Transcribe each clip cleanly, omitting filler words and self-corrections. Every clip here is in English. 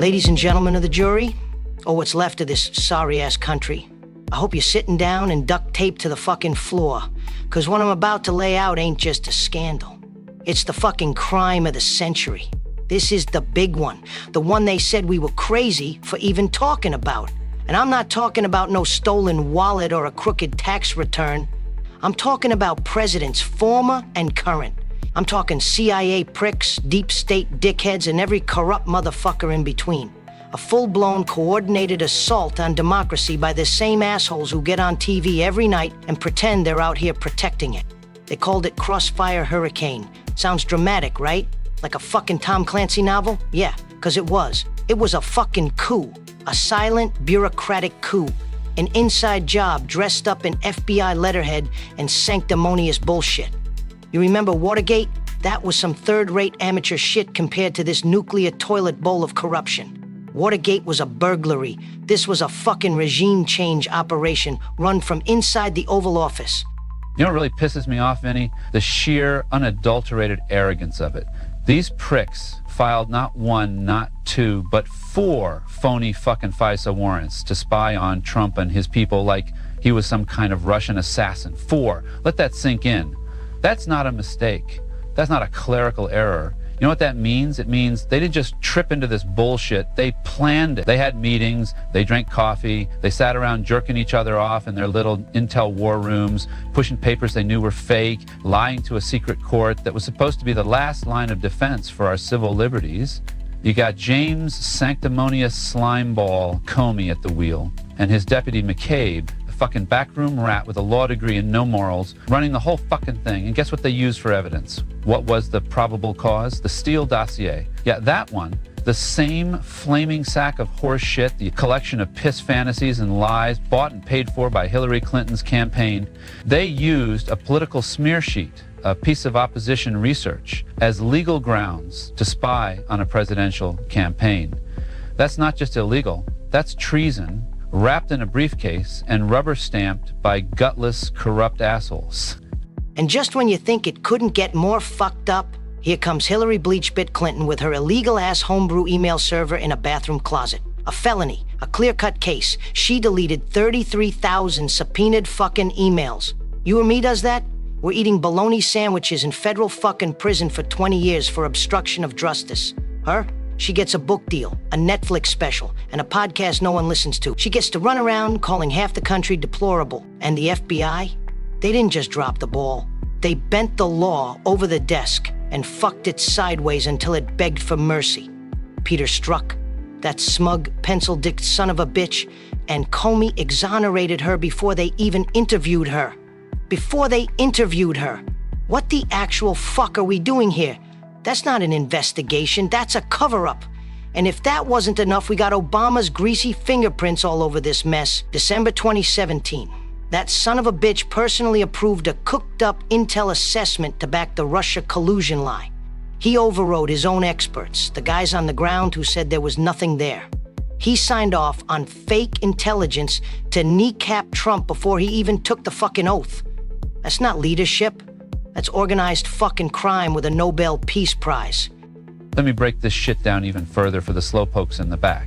Ladies and gentlemen of the jury, or what's left of this sorry-ass country, I hope you're sitting down and duct taped to the fucking floor, because what I'm about to lay out ain't just a scandal. It's the fucking crime of the century. This is the big one, the one they said we were crazy for even talking about. And I'm not talking about no stolen wallet or a crooked tax return. I'm talking about presidents, former and current. I'm talking CIA pricks, deep state dickheads, and every corrupt motherfucker in between. A full-blown coordinated assault on democracy by the same assholes who get on TV every night and pretend they're out here protecting it. They called it Crossfire Hurricane. Sounds dramatic, right? Like a fucking Tom Clancy novel? Yeah, 'cause it was. It was a fucking coup. A silent, bureaucratic coup. An inside job dressed up in FBI letterhead and sanctimonious bullshit. You remember Watergate? That was some third-rate amateur shit compared to this nuclear toilet bowl of corruption. Watergate was a burglary. This was a fucking regime change operation run from inside the Oval Office. You know what really pisses me off, Vinny? The sheer, unadulterated arrogance of it. These pricks filed not one, not two, but 4 phony fucking FISA warrants to spy on Trump and his people like he was some kind of Russian assassin. 4. Let that sink in. That's not a mistake. That's not a clerical error. You know what that means? It means they didn't just trip into this bullshit. They planned it. They had meetings, they drank coffee, they sat around jerking each other off in their little intel war rooms, pushing papers they knew were fake, lying to a secret court that was supposed to be the last line of defense for our civil liberties. You got James Sanctimonious Slimeball Comey at the wheel, and his deputy McCabe, a fucking backroom rat with a law degree and no morals, running the whole fucking thing. And guess what they used for evidence? What was the probable cause? The Steele dossier. Yeah, that one. The same flaming sack of horse shit, the collection of piss fantasies and lies bought and paid for by Hillary Clinton's campaign. They used a political smear sheet, a piece of opposition research, as legal grounds to spy on a presidential campaign. That's not just illegal, that's treason, wrapped in a briefcase and rubber stamped by gutless, corrupt assholes. And just when you think it couldn't get more fucked up, here comes Hillary Bleachbit Clinton with her illegal-ass homebrew email server in a bathroom closet. A felony, a clear-cut case. She deleted 33,000 subpoenaed fucking emails. You or me does that? We're eating bologna sandwiches in federal fucking prison for 20 years for obstruction of justice. Her? She gets a book deal, a Netflix special, and a podcast no one listens to. She gets to run around calling half the country deplorable. And the FBI? They didn't just drop the ball. They bent the law over the desk and fucked it sideways until it begged for mercy. Peter Strzok, that smug, pencil-dicked son of a bitch, and Comey exonerated her before they even interviewed her. Before they interviewed her. What the actual fuck are we doing here? That's not an investigation, that's a cover-up. And if that wasn't enough, we got Obama's greasy fingerprints all over this mess. December 2017. That son of a bitch personally approved a cooked-up intel assessment to back the Russia collusion lie. He overrode his own experts, the guys on the ground who said there was nothing there. He signed off on fake intelligence to kneecap Trump before he even took the fucking oath. That's not leadership. That's organized fucking crime with a Nobel Peace Prize. Let me break this shit down even further for the slowpokes in the back.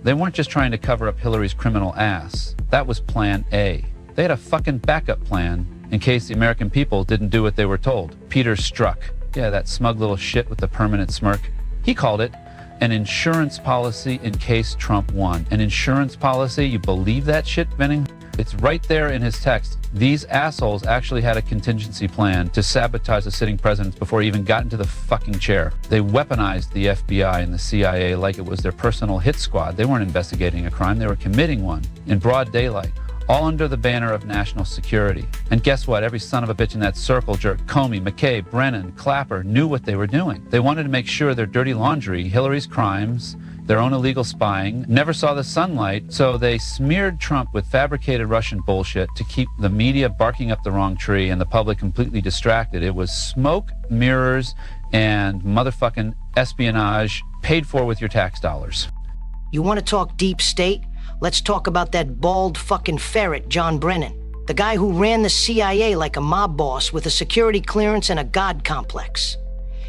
They weren't just trying to cover up Hillary's criminal ass. That was plan A. They had a fucking backup plan in case the American people didn't do what they were told. Peter Strzok, yeah, that smug little shit with the permanent smirk, he called it an insurance policy in case Trump won. An insurance policy? You believe that shit, Vinny? It's right there in his text. These assholes actually had a contingency plan to sabotage the sitting president before he even got into the fucking chair. They weaponized the FBI and the CIA like it was their personal hit squad. They weren't investigating a crime, they were committing one in broad daylight, all under the banner of national security. And guess what? Every son of a bitch in that circle jerk, Comey, McCabe, Brennan, Clapper, knew what they were doing. They wanted to make sure their dirty laundry, Hillary's crimes, their own illegal spying, never saw the sunlight, so they smeared Trump with fabricated Russian bullshit to keep the media barking up the wrong tree and the public completely distracted. It was smoke, mirrors, and motherfucking espionage paid for with your tax dollars. You want to talk deep state? Let's talk about that bald fucking ferret, John Brennan. The guy who ran the CIA like a mob boss with a security clearance and a God complex.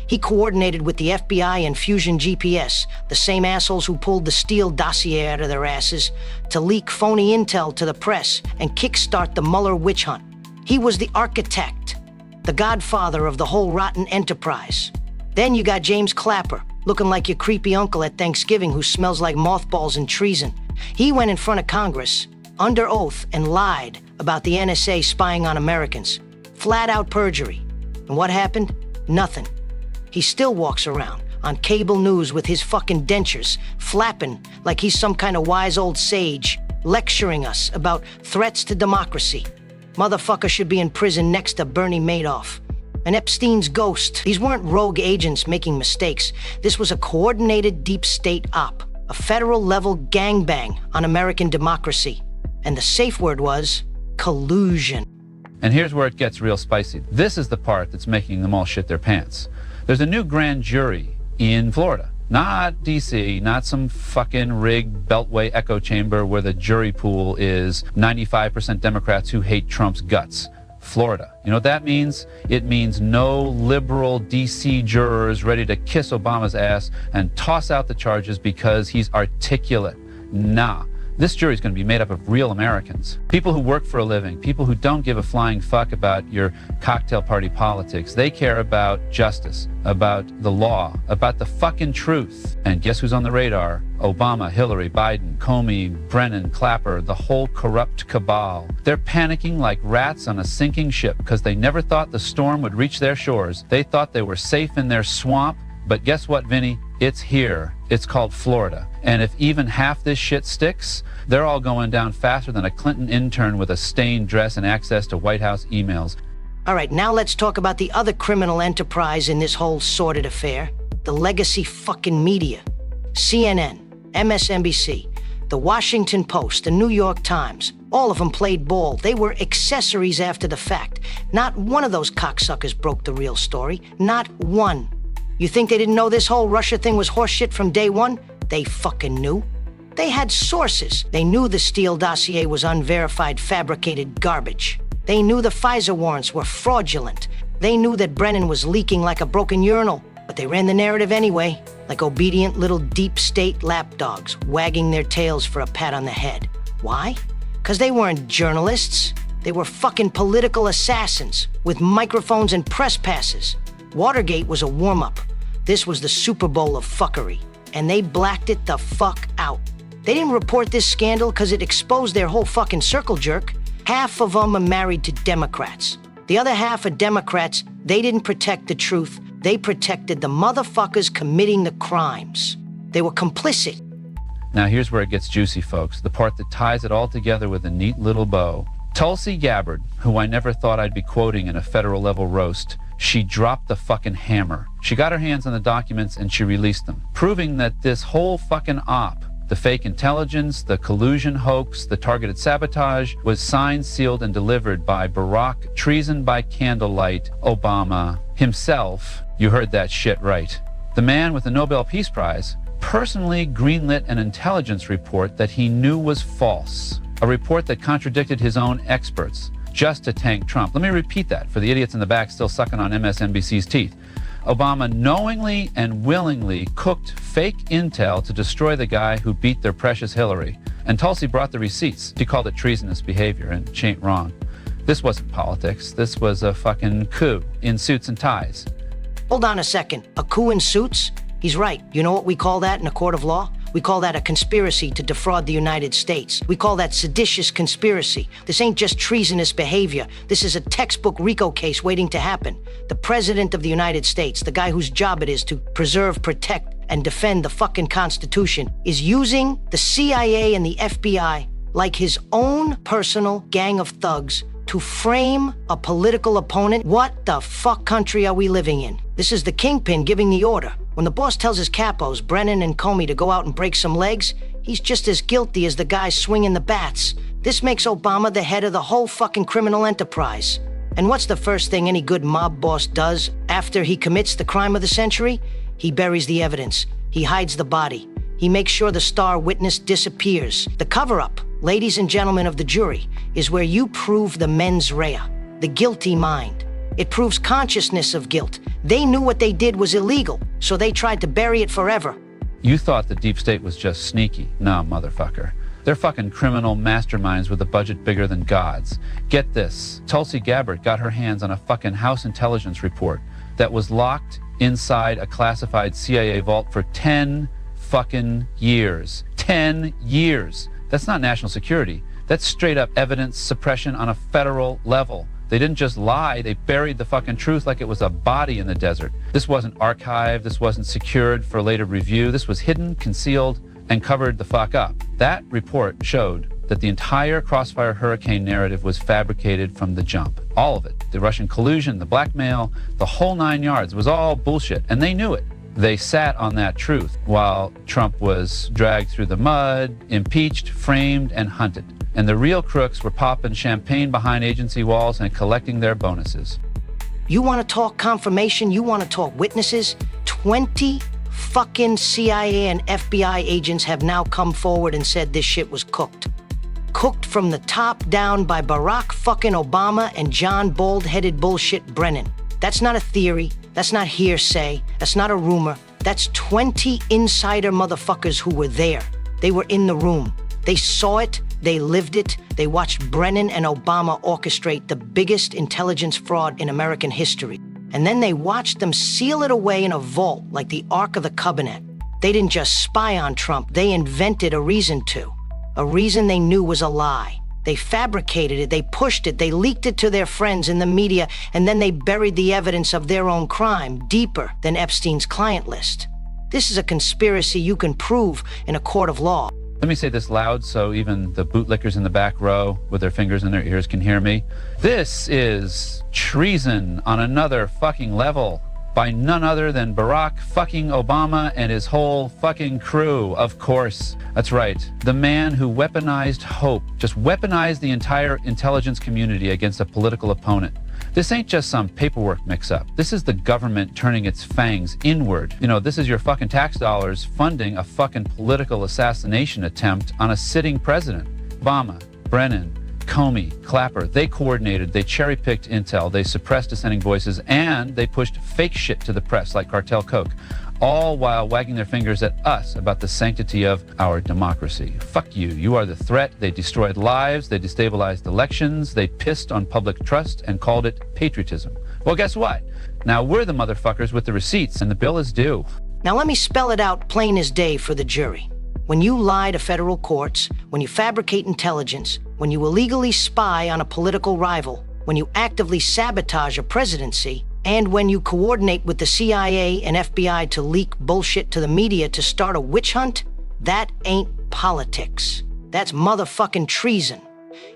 He coordinated with the FBI and Fusion GPS, the same assholes who pulled the Steele dossier out of their asses, to leak phony intel to the press and kickstart the Mueller witch hunt. He was the architect, the godfather of the whole rotten enterprise. Then you got James Clapper, looking like your creepy uncle at Thanksgiving who smells like mothballs and treason. He went in front of Congress, under oath, and lied about the NSA spying on Americans. Flat out perjury. And what happened? Nothing. He still walks around on cable news with his fucking dentures, flapping like he's some kind of wise old sage, lecturing us about threats to democracy. Motherfucker should be in prison next to Bernie Madoff. An Epstein's ghost. These weren't rogue agents making mistakes. This was a coordinated deep state op, a federal-level gangbang on American democracy. And the safe word was collusion. And here's where it gets real spicy. This is the part that's making them all shit their pants. There's a new grand jury in Florida. Not D.C., not some fucking rigged beltway echo chamber where the jury pool is 95% Democrats who hate Trump's guts. Florida. You know what that means? It means no liberal D.C. jurors ready to kiss Obama's ass and toss out the charges because he's articulate. Nah. This jury is going to be made up of real Americans. People who work for a living, people who don't give a flying fuck about your cocktail party politics. They care about justice, about the law, about the fucking truth. And guess who's on the radar? Obama, Hillary, Biden, Comey, Brennan, Clapper, the whole corrupt cabal. They're panicking like rats on a sinking ship because they never thought the storm would reach their shores. They thought they were safe in their swamp. But guess what, Vinny? It's here. It's called Florida. And if even half this shit sticks, they're all going down faster than a Clinton intern with a stained dress and access to White House emails. All right, now let's talk about the other criminal enterprise in this whole sordid affair. The legacy fucking media. CNN, MSNBC, The Washington Post, The New York Times. All of them played ball. They were accessories after the fact. Not one of those cocksuckers broke the real story. Not one. You think they didn't know this whole Russia thing was horseshit from day one? They fucking knew. They had sources. They knew the Steele dossier was unverified, fabricated garbage. They knew the FISA warrants were fraudulent. They knew that Brennan was leaking like a broken urinal. But they ran the narrative anyway, like obedient little deep state lapdogs, wagging their tails for a pat on the head. Why? Because they weren't journalists. They were fucking political assassins with microphones and press passes. Watergate was a warm-up. This was the Super Bowl of fuckery, and they blacked it the fuck out. They didn't report this scandal because it exposed their whole fucking circle jerk. Half of them are married to Democrats. The other half are Democrats. They didn't protect the truth. They protected the motherfuckers committing the crimes. They were complicit. Now here's where it gets juicy, folks. The part that ties it all together with a neat little bow. Tulsi Gabbard, who I never thought I'd be quoting in a federal level roast, she dropped the fucking hammer. She got her hands on the documents and she released them, proving that this whole fucking op, the fake intelligence, the collusion hoax, the targeted sabotage, was signed, sealed, and delivered by Barack, treason by candlelight, Obama himself. You heard that shit right. The man with the Nobel Peace Prize personally greenlit an intelligence report that he knew was false, a report that contradicted his own experts, just to tank Trump. Let me repeat that for the idiots in the back still sucking on MSNBC's teeth. Obama knowingly and willingly cooked fake intel to destroy the guy who beat their precious Hillary. And Tulsi brought the receipts. She called it treasonous behavior, and she ain't wrong. This wasn't politics. This was a fucking coup in suits and ties. Hold on a second. A coup in suits? He's right. You know what we call that in a court of law? We call that a conspiracy to defraud the United States. We call that seditious conspiracy. This ain't just treasonous behavior. This is a textbook RICO case waiting to happen. The President of the United States, the guy whose job it is to preserve, protect, and defend the fucking Constitution, is using the CIA and the FBI like his own personal gang of thugs to frame a political opponent. What the fuck country are we living in? This is the kingpin giving the order. When the boss tells his capos, Brennan and Comey, to go out and break some legs, he's just as guilty as the guy swinging the bats. This makes Obama the head of the whole fucking criminal enterprise. And what's the first thing any good mob boss does after he commits the crime of the century? He buries the evidence. He hides the body. He makes sure the star witness disappears. The cover-up, ladies and gentlemen of the jury, is where you prove the mens rea, the guilty mind. It proves consciousness of guilt. They knew what they did was illegal, so they tried to bury it forever. You thought the deep state was just sneaky. Nah, motherfucker. They're fucking criminal masterminds with a budget bigger than God's. Get this. Tulsi Gabbard got her hands on a fucking House intelligence report that was locked inside a classified CIA vault for 10 fucking years. 10 years. That's not national security. That's straight up evidence suppression on a federal level. They didn't just lie, they buried the fucking truth like it was a body in the desert. This wasn't archived, this wasn't secured for later review. This was hidden, concealed, and covered the fuck up. That report showed that the entire Crossfire Hurricane narrative was fabricated from the jump. All of it. The Russian collusion, the blackmail, the whole 9 yards was all bullshit, and they knew it. They sat on that truth while Trump was dragged through the mud, impeached, framed, and hunted. And the real crooks were popping champagne behind agency walls and collecting their bonuses. You want to talk confirmation? You want to talk witnesses? 20 fucking CIA and FBI agents have now come forward and said this shit was cooked. Cooked from the top down by Barack fucking Obama and John bald-headed bullshit Brennan. That's not a theory. That's not hearsay. That's not a rumor. That's 20 insider motherfuckers who were there. They were in the room. They saw it. They lived it. They watched Brennan and Obama orchestrate the biggest intelligence fraud in American history. And then they watched them seal it away in a vault like the Ark of the Covenant. They didn't just spy on Trump. They invented a reason to. A reason they knew was a lie. They fabricated it. They pushed it. They leaked it to their friends in the media. And then they buried the evidence of their own crime deeper than Epstein's client list. This is a conspiracy you can prove in a court of law. Let me say this loud so even the bootlickers in the back row with their fingers in their ears can hear me. This is treason on another fucking level by none other than Barack fucking Obama and his whole fucking crew, of course. That's right. The man who weaponized hope, just weaponized the entire intelligence community against a political opponent. This ain't just some paperwork mix-up. This is the government turning its fangs inward. You know, this is your fucking tax dollars funding a fucking political assassination attempt on a sitting president. Obama, Brennan, Comey, Clapper, they coordinated, they cherry-picked intel, they suppressed dissenting voices, and they pushed fake shit to the press like Cartel Coke, all while wagging their fingers at us about the sanctity of our democracy. Fuck you. You are the threat. They destroyed lives. They destabilized elections. They pissed on public trust and called it patriotism. Well, guess what? Now we're the motherfuckers with the receipts, and the bill is due. Now let me spell it out plain as day for the jury. When you lie to federal courts, when you fabricate intelligence, when you illegally spy on a political rival, when you actively sabotage a presidency, and when you coordinate with the CIA and FBI to leak bullshit to the media to start a witch hunt, that ain't politics. That's motherfucking treason.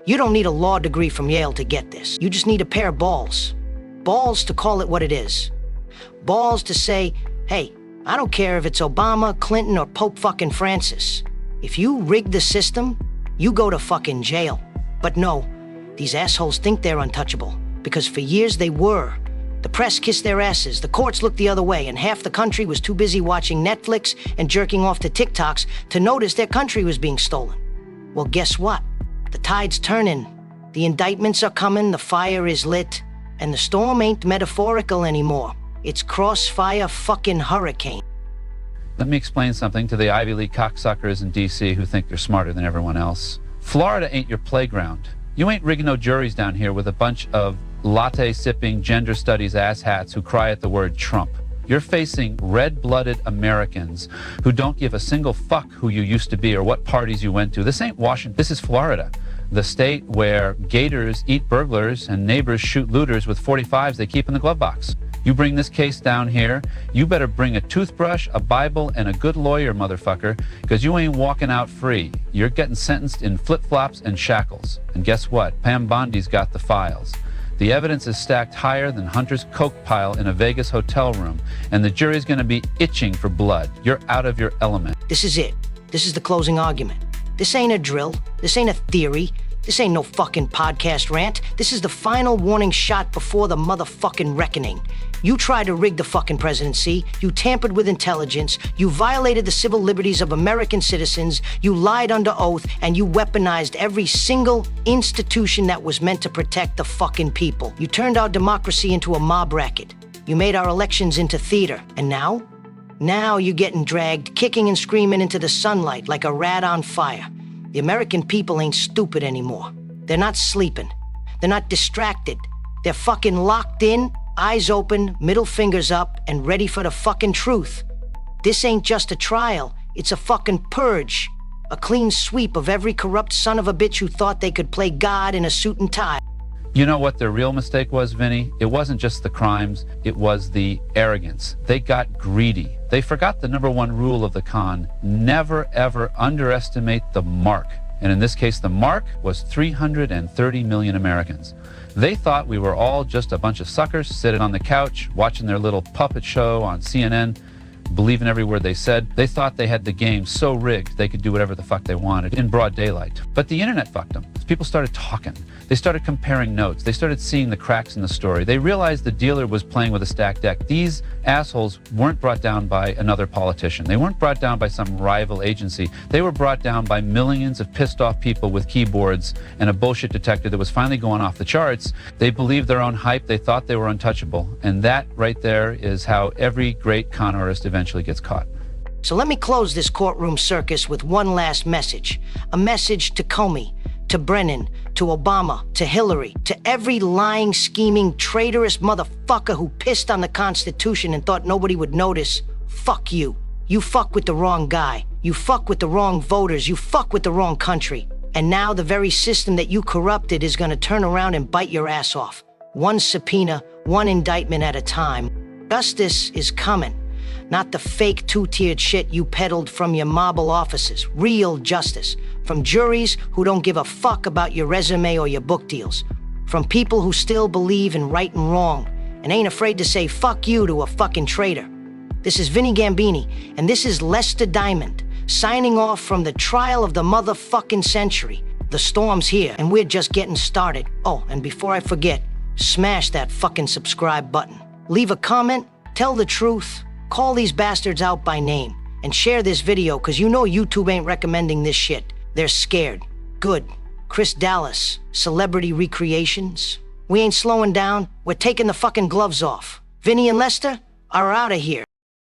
You don't need a law degree from Yale to get this. You just need a pair of balls. Balls to call it what it is. Balls to say, hey, I don't care if it's Obama, Clinton, or Pope fucking Francis. If you rig the system, you go to fucking jail. But no, these assholes think they're untouchable, because for years they were. The press kissed their asses, the courts looked the other way, and half the country was too busy watching Netflix and jerking off to TikToks to notice their country was being stolen. Well, guess what? The tide's turning. The indictments are coming, the fire is lit, and the storm ain't metaphorical anymore. It's Crossfire fucking Hurricane. Let me explain something to the Ivy League cocksuckers in D.C. who think they're smarter than everyone else. Florida ain't your playground. You ain't rigging no juries down here with a bunch of latte-sipping gender studies asshats who cry at the word Trump. You're facing red-blooded Americans who don't give a single fuck who you used to be or what parties you went to. This ain't Washington. This is Florida, the state where gators eat burglars and neighbors shoot looters with .45s they keep in the glove box. You bring this case down here, you better bring a toothbrush, a Bible, and a good lawyer, motherfucker, because you ain't walking out free. You're getting sentenced in flip-flops and shackles. And guess what? Pam Bondi's got the files. The evidence is stacked higher than Hunter's coke pile in a Vegas hotel room, and the jury's going to be itching for blood. You're out of your element. This is it. This is the closing argument. This ain't a drill. This ain't a theory. This ain't no fucking podcast rant. This is the final warning shot before the motherfucking reckoning. You tried to rig the fucking presidency, you tampered with intelligence, you violated the civil liberties of American citizens, you lied under oath, and you weaponized every single institution that was meant to protect the fucking people. You turned our democracy into a mob racket. You made our elections into theater. And now? Now you're getting dragged, kicking and screaming into the sunlight like a rat on fire. The American people ain't stupid anymore. They're not sleeping. They're not distracted. They're fucking locked in, eyes open, middle fingers up, and ready for the fucking truth. This ain't just a trial. It's a fucking purge. A clean sweep of every corrupt son of a bitch who thought they could play God in a suit and tie. You know what their real mistake was, Vinny? It wasn't just the crimes, it was the arrogance. They got greedy. They forgot the number one rule of the con: never ever underestimate the mark. And in this case, the mark was 330 million Americans. They thought we were all just a bunch of suckers sitting on the couch, watching their little puppet show on CNN, believing every word they said. They thought they had the game so rigged they could do whatever the fuck they wanted in broad daylight. But the internet fucked them. People started talking. They started comparing notes. They started seeing the cracks in the story. They realized the dealer was playing with a stacked deck. These assholes weren't brought down by another politician. They weren't brought down by some rival agency. They were brought down by millions of pissed off people with keyboards and a bullshit detector that was finally going off the charts. They believed their own hype. They thought they were untouchable. And that right there is how every great con artist eventually gets caught. So let me close this courtroom circus with one last message. A message to Comey, to Brennan, to Obama, to Hillary, to every lying, scheming, traitorous motherfucker who pissed on the Constitution and thought nobody would notice. Fuck you. You fuck with the wrong guy. You fuck with the wrong voters. You fuck with the wrong country. And now the very system that you corrupted is gonna turn around and bite your ass off. One subpoena, one indictment at a time. Justice is coming. Not the fake two-tiered shit you peddled from your marble offices. Real justice. From juries who don't give a fuck about your resume or your book deals. From people who still believe in right and wrong and ain't afraid to say fuck you to a fucking traitor. This is Vinny Gambini, and this is Lester Diamond, signing off from the trial of the motherfucking century. The storm's here, and we're just getting started. Oh, and before I forget, smash that fucking subscribe button. Leave a comment, tell the truth, call these bastards out by name, and share this video, cause you know YouTube ain't recommending this shit. They're scared. Good. Chris Dallas, Celebrity Recreations. We ain't slowing down. We're taking the fucking gloves off. Vinny and Lester are out of here.